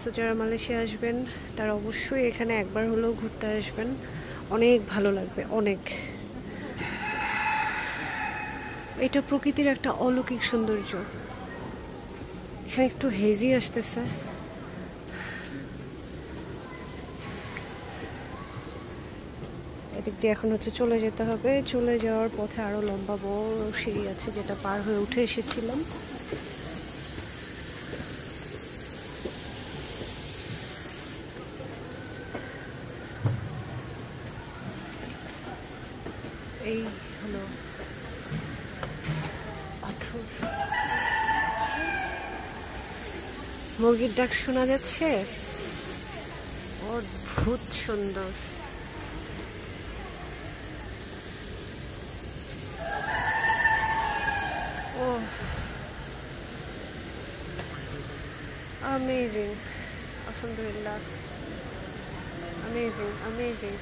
So যারা Malaysia আসবেন তারা অবশ্যই এখানে একবার হলেও ঘুরতে আসবেন, অনেক ভালো লাগবে অনেক। এটা প্রকৃতির একটা অলৌকিক সৌন্দর্য। এখানে একটু হেজি আসতেছে। এদিক দিয়ে এখন হচ্ছে চলে যেতে হবে। চলে যাওয়ার পথে আরো লম্বা বড় সিঁড়ি আছে, যেটা পার হয়ে উঠে এসেছিলাম। এই হলো পাথর। মুরগির ডাক শোনা যাচ্ছে, অদ্ভুত সুন্দর। ও অ্যামেজিং, আলহামদুলিল্লাহ, অ্যামেজিং অ্যামেজিং।